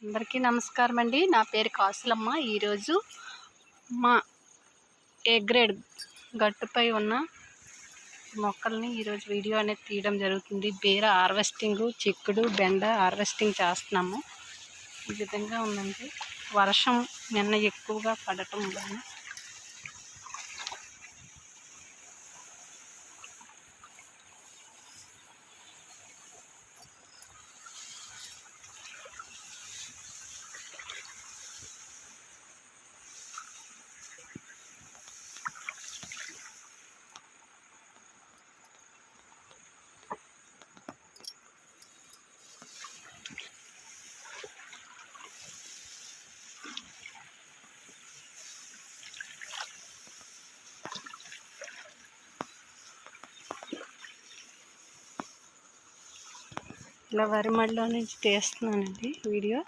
అందరికీ నమస్కారం అండి. నా పేరు కాసులమ్మ. ఈరోజు మా ఏ గ్రేడ్ గట్టుపై ఉన్న మొక్కల్ని ఈరోజు వీడియో అనేది తీయడం జరుగుతుంది. బీర హార్వెస్టింగ్, చిక్కుడు, బెండ హార్వెస్టింగ్ చేస్తున్నాము. ఈ విధంగా ఉందండి. వర్షం నిన్న ఎక్కువగా పడటం వలన ఇలా వరి మడిలో నుంచి తీస్తున్నానండి వీడియో.